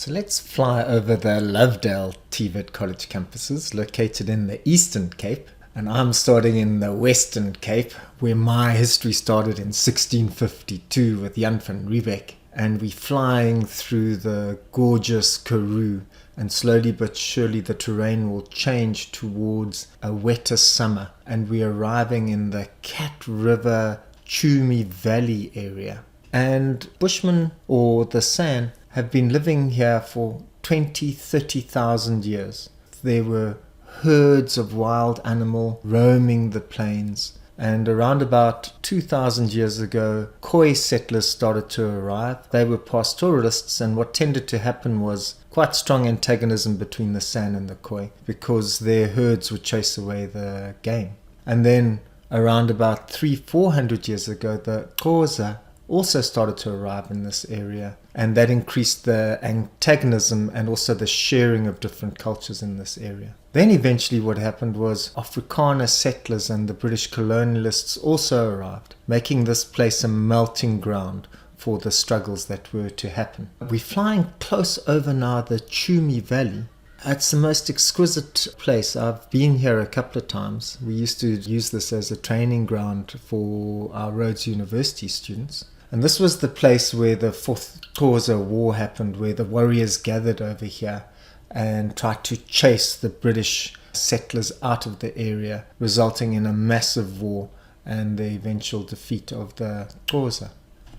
So let's fly over the Lovedale tvet college campuses located in the Eastern Cape. And I'm starting in the Western Cape, where my history started in 1652 with Jan van Riebeck. And we're flying through the gorgeous Karoo, and slowly but surely the terrain will change towards a wetter summer, and we're arriving in the Cat River Chumi Valley area. And Bushmen, or the San, have been living here for 30,000 years. There were herds of wild animal roaming the plains, and around about 2,000 years ago, Khoi settlers started to arrive. They were pastoralists, and what tended to happen was quite strong antagonism between the San and the Khoi, because their herds would chase away the game. And then around about 300-400 years ago, the Xhosa also started to arrive in this area, and that increased the antagonism and also the sharing of different cultures in this area. Then eventually what happened was Afrikaner settlers and the British colonialists also arrived, making this place a melting ground for the struggles that were to happen. We're flying close over now the Chumi Valley. It's the most exquisite place. I've been here a couple of times. We used to use this as a training ground for our Rhodes University students. And this was the place where the Fourth Xhosa War happened, where the warriors gathered over here and tried to chase the British settlers out of the area, resulting in a massive war and the eventual defeat of the Xhosa.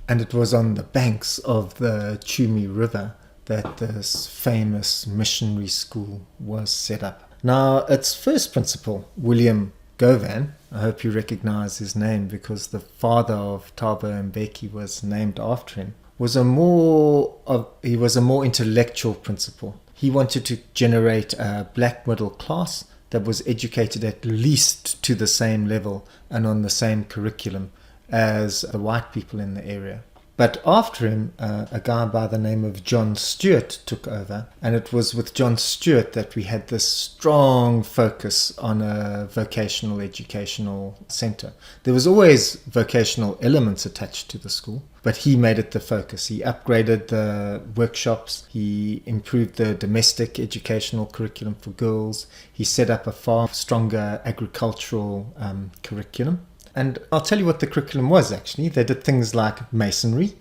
And it was on the banks of the Chumi River that this famous missionary school was set up. Now, its first principal, William Govan, I hope you recognize his name because the father of Thabo Mbeki was named after him, was a more intellectual principal. He wanted to generate a black middle class that was educated at least to the same level and on the same curriculum as the white people in the area. But after him, a guy by the name of John Stewart took over, and it was with John Stewart that we had this strong focus on a vocational educational centre. There was always vocational elements attached to the school, but he made it the focus. He upgraded the workshops, he improved the domestic educational curriculum for girls, he set up a far stronger agricultural curriculum. And I'll tell you what the curriculum was actually. They did things like masonry,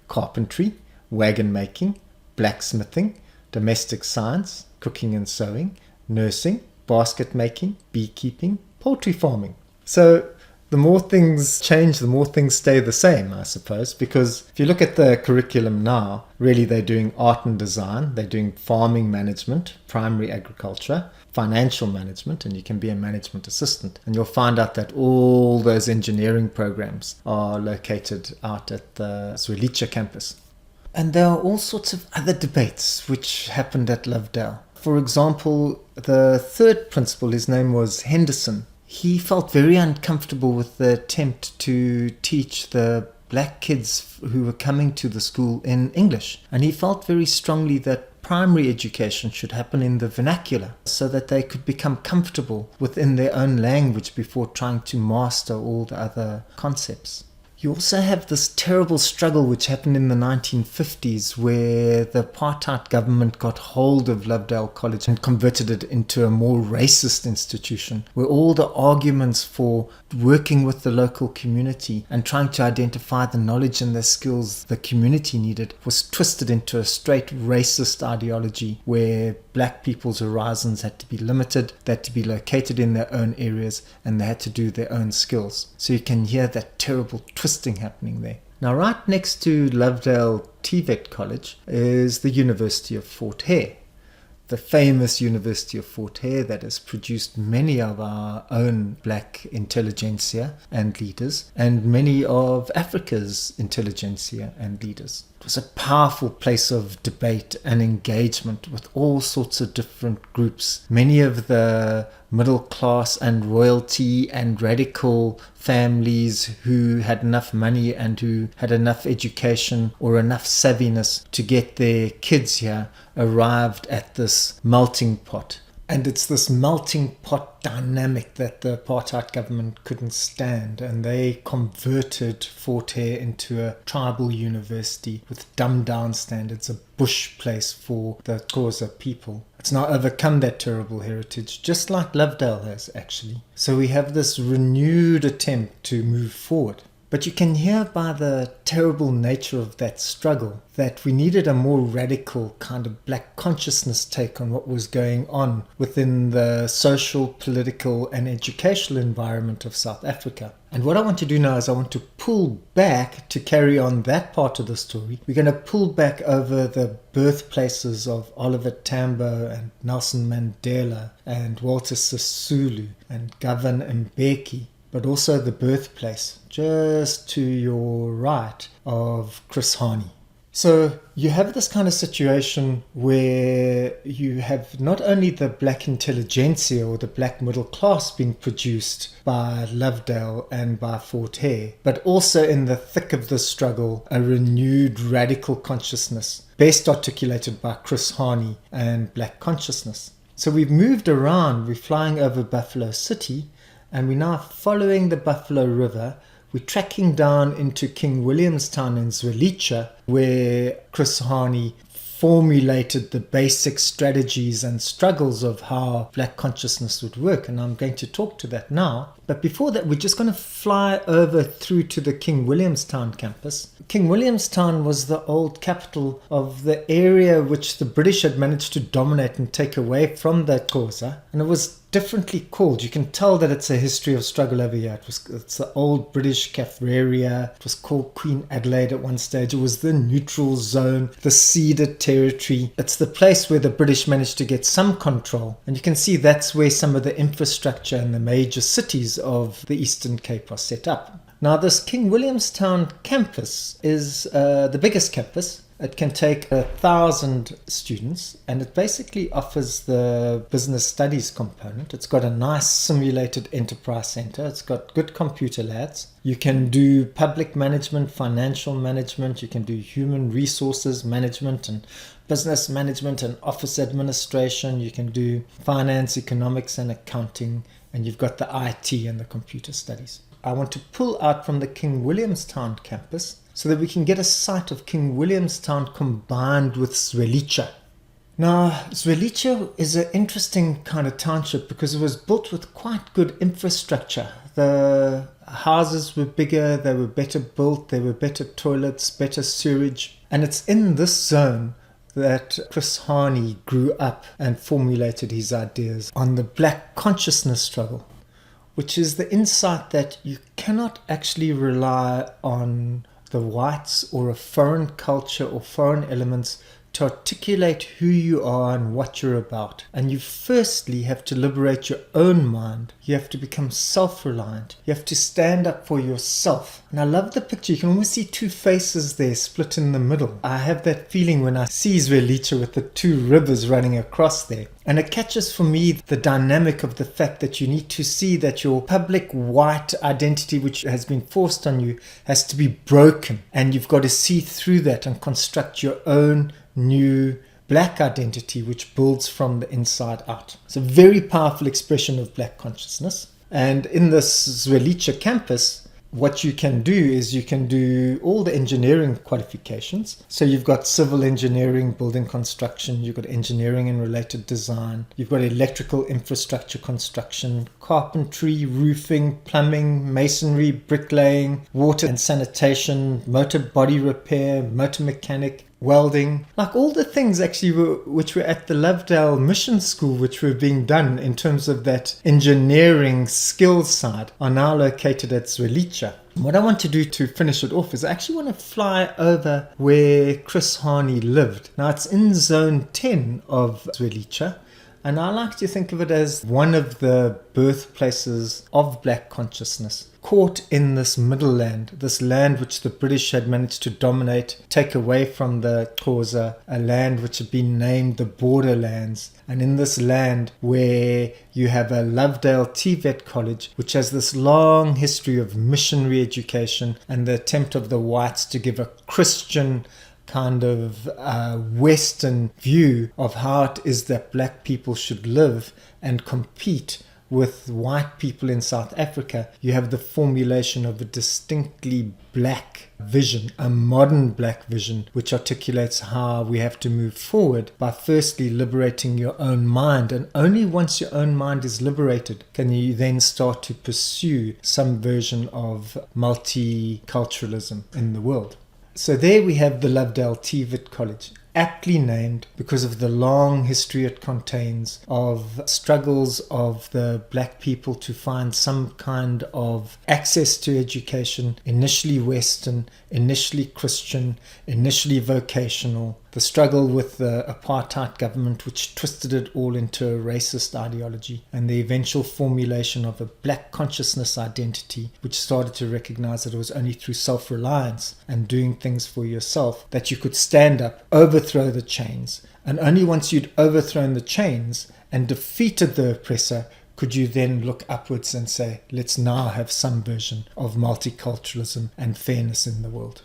carpentry, wagon making, blacksmithing, domestic science, cooking and sewing, nursing, basket making, beekeeping, poultry farming. So the more things change, the more things stay the same, I suppose, because if you look at the curriculum now, really they're doing art and design, they're doing farming management, primary agriculture, financial management, and you can be a management assistant. And you'll find out that all those engineering programs are located out at the Zwelitsha campus. And there are all sorts of other debates which happened at Lovedale. For example, the third principal, his name was Henderson. He felt very uncomfortable with the attempt to teach the black kids who were coming to the school in English. And he felt very strongly that primary education should happen in the vernacular so that they could become comfortable within their own language before trying to master all the other concepts. You also have this terrible struggle which happened in the 1950s where the apartheid government got hold of Lovedale College and converted it into a more racist institution, where all the arguments for working with the local community and trying to identify the knowledge and the skills the community needed was twisted into a straight racist ideology where black people's horizons had to be limited, they had to be located in their own areas, and they had to do their own skills. So you can hear that terrible twisting happening there. Now, right next to Lovedale TVET College is the University of Fort Hare, the famous University of Fort Hare that has produced many of our own black intelligentsia and leaders, and many of Africa's intelligentsia and leaders. It was a powerful place of debate and engagement with all sorts of different groups. Many of the middle class and royalty and radical families who had enough money and who had enough education or enough savviness to get their kids here arrived at this melting pot. And it's this melting pot dynamic that the apartheid government couldn't stand. And they converted Fort Hare into a tribal university with dumbed down standards, a bush place for the Xhosa people. It's now overcome that terrible heritage, just like Lovedale has, actually. So we have this renewed attempt to move forward. But you can hear by the terrible nature of that struggle that we needed a more radical kind of black consciousness take on what was going on within the social, political and educational environment of South Africa. And what I want to do now is I want to pull back to carry on that part of the story. We're going to pull back over the birthplaces of Oliver Tambo and Nelson Mandela and Walter Sisulu and Govan Mbeki, but also the birthplace just to your right of Chris Hani. So you have this kind of situation where you have not only the black intelligentsia or the black middle class being produced by Lovedale and by Fort Hare, but also in the thick of the struggle, a renewed radical consciousness, best articulated by Chris Hani and black consciousness. So we've moved around, we're flying over Buffalo City, and we're now following the Buffalo River. We're tracking down into King Williamstown in Zwelitsha, where Chris Hani formulated the basic strategies and struggles of how black consciousness would work. And I'm going to talk to that now. But before that, we're just going to fly over through to the King Williamstown campus. King Williamstown was the old capital of the area which the British had managed to dominate and take away from the Xhosa. And it was differently called. You can tell that it's a history of struggle over here. It's the old British Kaffraria. It was called Queen Adelaide at one stage. It was the neutral zone, the ceded territory. It's the place where the British managed to get some control. And you can see that's where some of the infrastructure and the major cities of the Eastern Cape are set up. Now this King Williamstown campus is the biggest campus. It can take 1,000 students, and it basically offers the business studies component. It's got a nice simulated enterprise center. It's got good computer labs. You can do public management, financial management. You can do human resources management and business management and office administration. You can do finance, economics and accounting. And you've got the IT and the computer studies. I want to pull out from the King Williamstown campus so that we can get a sight of King Williamstown combined with Zwelitsha. Now, Zwelitsha is an interesting kind of township because it was built with quite good infrastructure. The houses were bigger, they were better built, there were better toilets, better sewage. And it's in this zone that Chris Hani grew up and formulated his ideas on the black consciousness struggle, which is the insight that you cannot actually rely on the whites or a foreign culture or foreign elements to articulate who you are and what you're about. And you firstly have to liberate your own mind. You have to become self-reliant. You have to stand up for yourself. And I love the picture. You can almost see two faces there split in the middle. I have that feeling when I see Zwelitsha with the two rivers running across there. And it catches for me the dynamic of the fact that you need to see that your public white identity, which has been forced on you, has to be broken. And you've got to see through that and construct your own new black identity, which builds from the inside out. It's a very powerful expression of black consciousness. And in this Zwelitsha campus, what you can do is you can do all the engineering qualifications. So you've got civil engineering, building construction, you've got engineering and related design, you've got electrical infrastructure construction, carpentry, roofing, plumbing, masonry, bricklaying, water and sanitation, motor body repair, motor mechanic, welding, like all the things actually which were at the Lovedale Mission School, which were being done in terms of that engineering skills side, are now located at Zwelitsha. What I want to do to finish it off is I actually want to fly over where Chris Hani lived. Now it's in zone 10 of Zwelitsha, and I like to think of it as one of the birthplaces of black consciousness, caught in this middle land, this land which the British had managed to dominate, take away from the Xhosa, a land which had been named the borderlands. And in this land where you have a Lovedale TVET college, which has this long history of missionary education and the attempt of the whites to give a Christian kind of Western view of how it is that black people should live and compete with white people in South Africa, you have the formulation of a distinctly black vision, a modern black vision, which articulates how we have to move forward by firstly liberating your own mind. And only once your own mind is liberated can you then start to pursue some version of multiculturalism in the world. So there we have the Lovedale TVET College, aptly named because of the long history it contains of struggles of the black people to find some kind of access to education, initially Western, initially Christian, initially vocational, the struggle with the apartheid government which twisted it all into a racist ideology, and the eventual formulation of a black consciousness identity which started to recognize that it was only through self-reliance and doing things for yourself that you could stand up, overthrow the chains, and only once you'd overthrown the chains and defeated the oppressor could you then look upwards and say, let's now have some version of multiculturalism and fairness in the world.